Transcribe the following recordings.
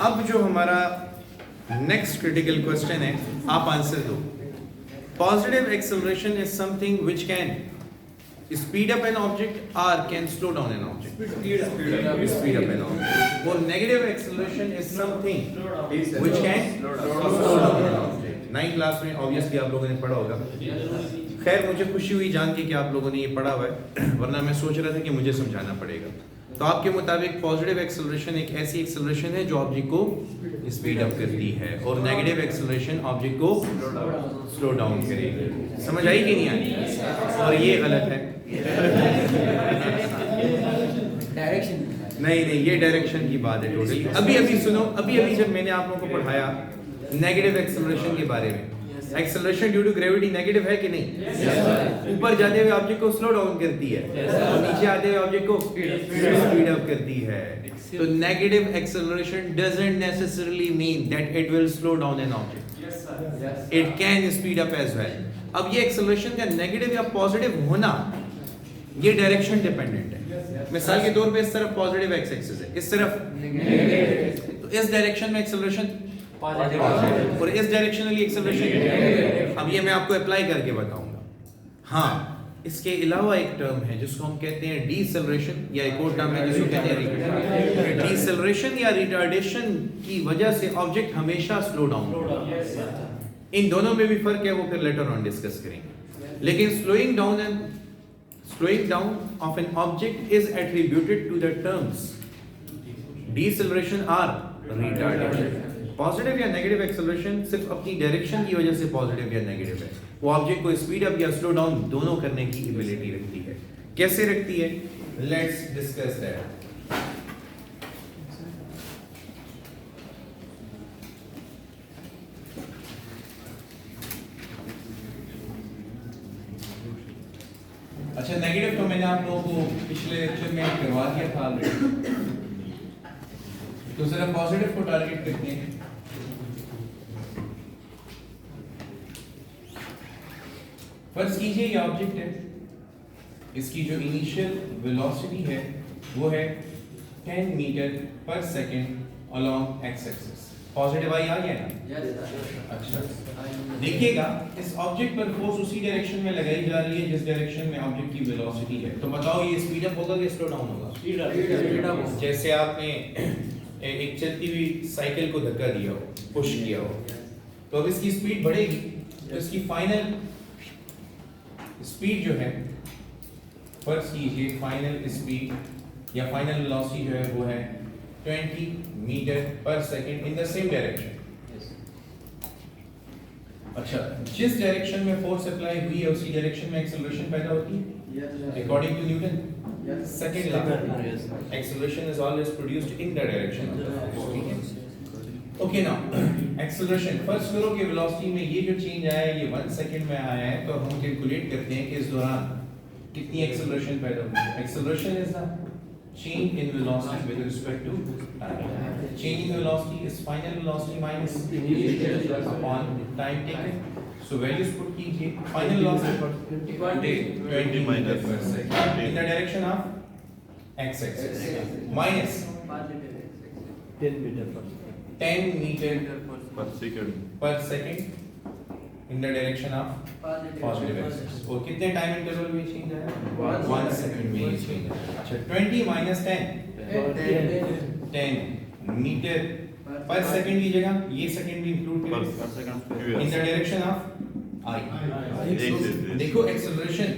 अब जो हमारा नेक्स्ट क्रिटिकल क्वेश्चन है, आप आंसर दो। Positive acceleration is something which can speed up an object or can slow down an object. Speed up an object. और negative acceleration is something which can slow down an object. 9th class में obviously आप लोगों ने पढ़ा होगा। खैर मुझे खुशी हुई जान के कि आप लोगों ने ये पढ़ा हुआ है, वरना मैं सोच रहा था कि मुझे समझाना पड़ेगा। तो आपके मुताबिक पॉजिटिव एक्सेलरेशन एक ऐसी एक्सेलरेशन है जो ऑब्जेक्ट को स्पीड अप करती है और नेगेटिव एक्सेलरेशन ऑब्जेक्ट को स्लो डाउन करेगी। समझ आई कि नहीं आई? और ये गलत है। डायरेक्शन नहीं, ये डायरेक्शन की बात है टोटली। अभी सुनो, अभी जब मैंने आप लोगों को पढ़ाया नेगेटिव एक्सेलरेशन के बारे में, acceleration due to gravity negative है कि नहीं? ऊपर जाते हुए ऑब्जेक्ट को स्लो डाउन करती है और नीचे आते हुए ऑब्जेक्ट को स्पीड अप करती है। तो negative acceleration doesn't necessarily mean that it will slow down an object, it can speed up as well. अब ये एक्सेलरेशन का नेगेटिव या पॉजिटिव होना ये डायरेक्शन डिपेंडेंट है। मिसाल के तौर पे इस तरफ पॉजिटिव एक्स एक्सिस है, इस तरफ नेगेटिव, तो इस डायरेक्शन में एक्सेलरेशन पॉजिटिव और इस डायरेक्शन में एक्सेलरेशन। अब ये मैं आपको अप्लाई करके बताऊंगा। हाँ, इसके अलावा एक टर्म है जिसको हम कहते हैं डीसेलरेशन, या एक और टर्म है जिसको कहते हैं डीसेलरेशन या रिटार्डेशन की वजह से ऑब्जेक्ट हमेशा स्लो डाउन होगा। इन दोनों में भी फर्क है, वो फिर लेटर ऑन डिस्कस करेंगे। लेकिन slowing down of an object is attributed to the terms deceleration और रिटार्डेशन। पॉजिटिव या नेगेटिव एक्सेलरेशन सिर्फ अपनी डायरेक्शन की वजह से पॉजिटिव या नेगेटिव है, वो ऑब्जेक्ट को स्पीड अप या स्लो डाउन दोनों करने की एबिलिटी रखती है। कैसे रखती है? Let's discuss that. अच्छा, नेगेटिव तो मैंने आप लोगों को पिछले लेक्चर में करवा दिया था ऑलरेडी, तो जरा पॉजिटिव को टारगेट करते हैं। फर्ज कीजिए ये ऑब्जेक्ट है, इसकी जो इनिशियल वेलोसिटी है वो है 10 मीटर पर second along X axis. Positive I आ गया ना? अच्छा, देखिएगा इस ऑब्जेक्ट पर फोर्स उसी डायरेक्शन में लगाई जा रही है जिस डायरेक्शन में ऑब्जेक्ट की वेलोसिटी है। तो बताओ ये स्पीड अप होगा कि स्लो डाउन होगा? Speed up. जैसे आपने एक चलती हुई साइकिल को धक्का दिया हो, पुश किया हो, तो अब इसकी स्पीड बढ़ेगी, तो इसकी फाइनल स्पीड जो है, फर्ज कीजिए फाइनल स्पीड या फाइनल वेलोसिटी जो है वो है 20 मीटर पर second in the same direction. अच्छा, जिस डायरेक्शन में फोर्स अप्लाई हुई है उसी डायरेक्शन में एक्सेलरेशन पैदा होती है according to Newton second law. Acceleration is always produced in the direction of the force. Okay, now acceleration, first करो कि वेलोसिटी में ये जो चेंज आया है ये 1 सेकंड में आया है, तो हम कैलकुलेट करते हैं कि इस दौरान कितनी एक्सेलरेशन पैदा हुई है। Acceleration is the change in velocity with respect to time. Change in velocity is final velocity minus initial upon time taken. So values put कीजिए, final velocity 20 meter per second in the direction of x axis minus 10 meter per second 10 meter per second in the direction of positive axis। और कितने time interval में change आया? 1 second में ये change आया। अच्छा, 20 minus 10 metre पर second की जगह ये सेकंड भी इंक्लूड करें इन द डायरेक्शन ऑफ आई। देखो एक्सेलरेशन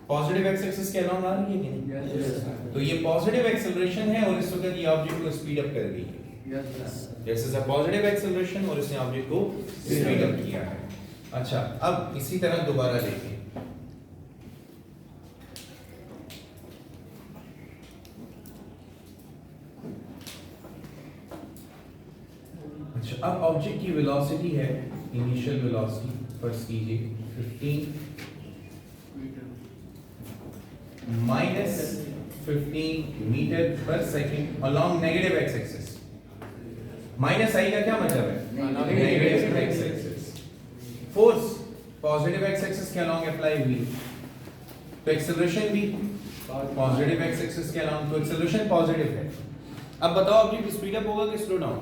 पॉजिटिव एक्स एक्सिस के अलोंग आ रही है कि नहीं? तो ये पॉजिटिव एक्सेलरेशन है और इस वक्त ये ऑब्जेक्ट को स्पीड अप कर रही है। This is a positive acceleration और इसने ऑब्जेक्ट को स्पीड अप किया है। अच्छा, अब इसी तरह दोबारा देखें। अच्छा, अब ऑब्जेक्ट की वेलोसिटी है, इनिशियल वेलोसिटी फर्स्ट कीजिए 15 minus 15 मीटर पर second along negative X axis. Minus I का क्या मतलब है? Negative X axis. Force positive X axis के अलोंग अप्लाई हुई, तो एक्सेलरेशन भी पॉजिटिव एक्स एक्सिस के अलोंग, तो एक्सेलरेशन पॉजिटिव है। अब बताओ ऑब्जेक्ट स्पीड अप होगा कि स्लो डाउन?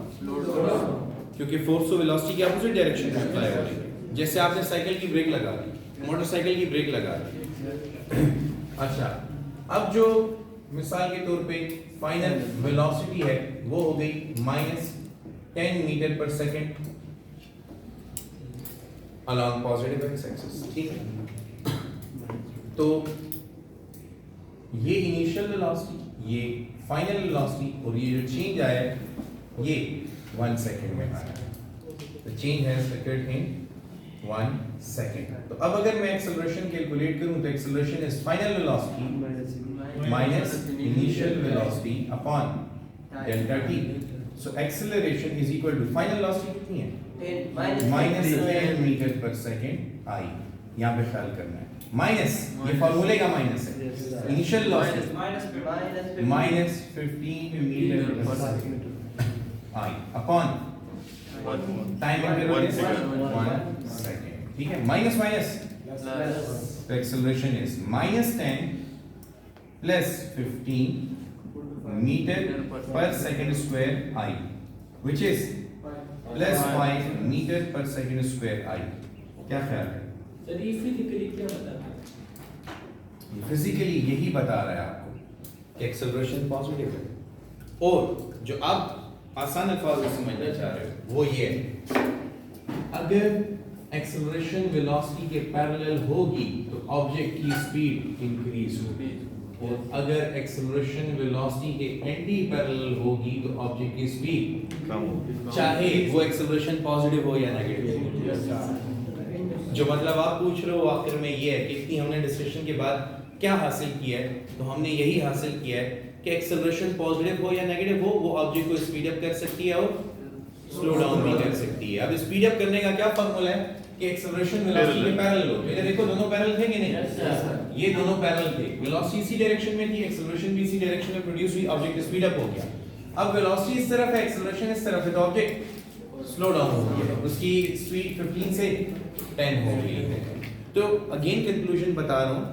क्योंकि फोर्स और वेलोसिटी की अपोजिट डायरेक्शन में अप्लाई हो रही है। जैसे आपने साइकिल की ब्रेक लगा दी, मोटरसाइकिल की ब्रेक लगा दी। अच्छा, अब जो मिसाल के तौर पे फाइनल वेलोसिटी है वो हो गई -10 मीटर पर second along positive x axis, ठीक है? तो ये इनिशियल वेलोसिटी, ये फाइनल वेलोसिटी और ये जो चेंज आया है ये 1 सेकंड में आया है। The change has occurred in 1 second. तो अब अगर मैं एक्सेलरेशन कैलकुलेट करूं तो acceleration is final velocity minus initial velocity upon delta T. So acceleration is equal to final velocity कितनी है? -10 मीटर पर सेकंड आई। यहाँ पे ख्याल करना है माइनस, ये फार्मूले का माइनस है। इनिशियल वेलोसिटी -15 मीटर पर second I upon time interval 1 second, ठीक है? माइनस माइनस, तो एक्सेलरेशन इज -10 प्लस 15 मीटर पर second square I, which is plus 5 metre पर सेकंड स्क्वायर आई। क्या ख्याल है? सर ये फिजिकली क्या बताता है? फिजिकली यही बता रहा है आपको कि एक्सेलरेशन पॉजिटिव है। और जो आप आसान अल्फाज में समझना चाह रहे हो वो ये है, अगर एक्सेलरेशन वेलोसिटी के पैरेलल होगी तो ऑब्जेक्ट की स्पीड इंक्रीज होगी, और अगर एक्सेलरेशन वेलोसिटी के एंटी पैरेलल होगी तो ऑब्जेक्ट की स्पीड कम होगी, चाहे वो एक्सेलरेशन पॉजिटिव हो या नेगेटिव। जो मतलब आप पूछ रहे हो आखिर में ये है कि इतनी हमने डिस्कशन के बाद क्या हासिल किया है, तो हमने यही हासिल किया है कि एक्सेलरेशन पॉजिटिव हो या नेगेटिव हो वो ऑब्जेक्ट को स्पीड अप कर सकती है और स्लो डाउन भी कर सकती है। अब स्पीड अप करने का क्या फार्मूला है कि एक्सेलरेशन वेलोसिटी के पैरेलल हो। ये देखो दोनों पैरेलल थे कि नहीं? ये दोनों पैरेलल थे, वेलोसिटी इसी डायरेक्शन में थी, एक्सेलरेशन भी इसी डायरेक्शन में प्रोड्यूस हुई, ऑब्जेक्ट स्पीड अप हो गया। अब वेलोसिटी इस तरफ है, एक्सेलरेशन इस तरफ है, तो ऑब्जेक्ट स्लो डाउन हो गया, उसकी स्पीड 15 से 10 हो गई है। तो अगेन कंक्लूजन बता रहा हूँ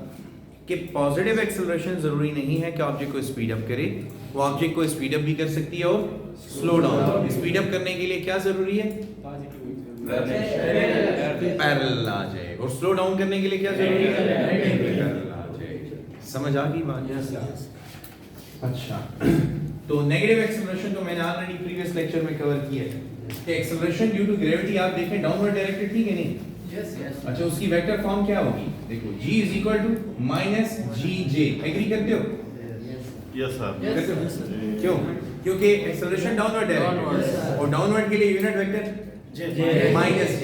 कि पॉजिटिव एक्सेलरेशन जरूरी नहीं है कि ऑब्जेक्ट को स्पीड अप करे, वो ऑब्जेक्ट को स्पीड अप भी कर सकती है और स्लो डाउन। स्पीड अप करने के लिए क्या जरूरी है? पैरेलल आ जाए, और स्लो डाउन करने के लिए क्या जरूरी है? पैरेलल आ जाए। समझ आ गई बात? अच्छा, तो नेगेटिव एक्सेलरेशन तो मैंने ऑलरेडी प्रीवियस लेक्चर में कवर किया है कि एक्सेलरेशन ड्यू टू ग्रेविटी आप देखें डाउनवर्ड डायरेक्टेड थी कि नहीं? अच्छा, उसकी वेक्टर फॉर्म क्या होगी? देखो G is equal to minus GJ। Agree करते हो? Yes sir. क्यों? क्योंकि एक्सेलरेशन डाउनवर्ड डायरेक्टेड और डाउनवर्ड के लिए यूनिट वेक्टर माइनस J,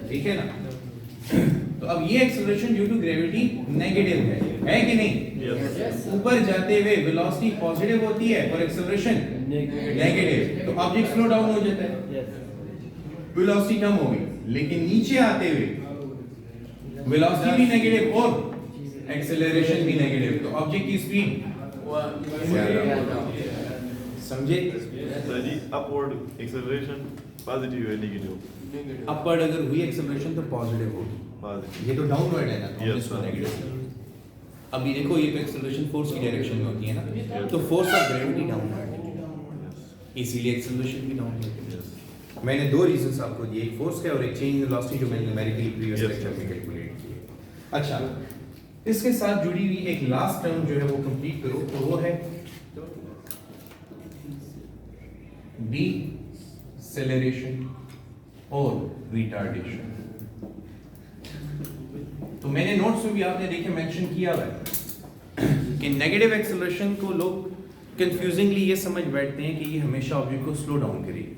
ठीक है ना? तो अब ये acceleration due to gravity negative है कि नहीं? ऊपर जाते हुए वेलोसिटी पॉजिटिव होती है और एक्सेलरेशन नेगेटिव, तो ऑब्जेक्ट स्लो डाउन हो जाता है, वेलोसिटी कम हो गई। लेकिन नीचे आते हुए वेलोसिटी भी नेगेटिव और एक्सेलरेशन भी नेगेटिव, तो ऑब्जेक्ट की स्पीड समझे? सर जी, अपवर्ड एक्सेलरेशन पॉजिटिव है नेगेटिव? अपवर्ड अगर हुई एक्सेलरेशन तो पॉजिटिव होगी, ये तो डाउनवर्ड है ना, तो इसको नेगेटिव। अभी देखो ये तो एक्सेलरेशन फोर्स की डायरेक्शन में होती है ना, तो फोर्स ऑफ ग्रेविटी डाउनवर्ड है, इसीलिए एक्सेलरेशन भी डाउनवर्ड है। मैंने दो रीजंस आपको दिए, एक फोर्स का और एक चेंज इन वेलोसिटी जो मैंने न्यूमेरिकली प्रीवियस लेक्चर में कैलकुलेट किए। अच्छा, इसके साथ जुड़ी हुई एक लास्ट टर्म जो है वो कंप्लीट करो, तो वो है डीसेलेरेशन और रिटार्डेशन। तो मैंने नोट्स में भी आपने देखे मेंशन किया हुआ है कि नेगेटिव एक्सेलरेशन को लोग कंफ्यूजिंगली ये समझ बैठते हैं कि ये हमेशा ऑब्जेक्ट को स्लो डाउन करेगी।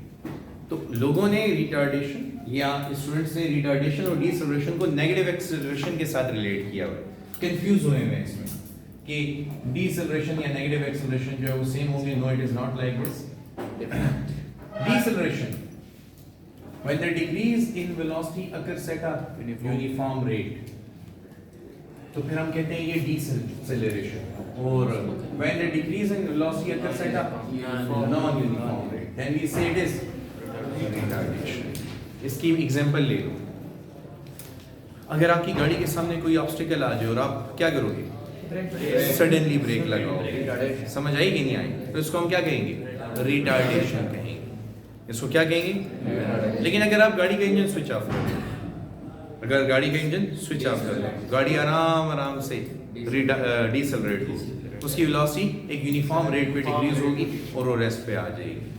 तो लोगों ने रिटार्डेशन या स्टूडेंट्स ने रिटार्डेशन और डीसेलेरेशन को नेगेटिव एक्सेलरेशन के साथ रिलेट किया हुआ है, कंफ्यूज हुए हैं इसमें कि डीसेलेरेशन या नेगेटिव एक्सेलरेशन जो है वो सेम होंगे। No, it is not like this. Deceleration when the decrease in velocity occurs at a uniform rate, तो फिर हम कहते हैं ये डीसेलेरेशन। और when the decrease in velocity occurs at a non-uniform rate, then we say it is retardation. इसकी example ले लो, अगर आपकी गाड़ी के सामने कोई ऑब्स्टिकल आ जाए और आप क्या करोगे? सडनली ब्रेक लगाओ। समझ आई कि नहीं आई? तो इसको हम क्या कहेंगे? रिटार्डेशन कहेंगे। इसको क्या कहेंगे? लेकिन अगर आप गाड़ी का इंजन स्विच ऑफ कर दें, अगर गाड़ी का इंजन स्विच ऑफ कर दें, गाड़ी आराम से डिसलरेट होगी, उसकी वेलोसिटी एक यूनिफॉर्म रेट पे डिक्रीज होगी और वो रेस्ट पे आ जाएगी।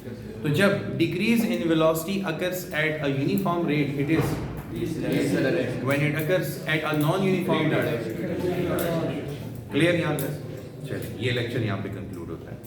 तो जब decrease in velocity occurs at a uniform rate, it is when it occurs at a non uniform rate. Clear यहाँ तक? चलिए, ये लेक्चर यहाँ पे कंक्लूड होता है।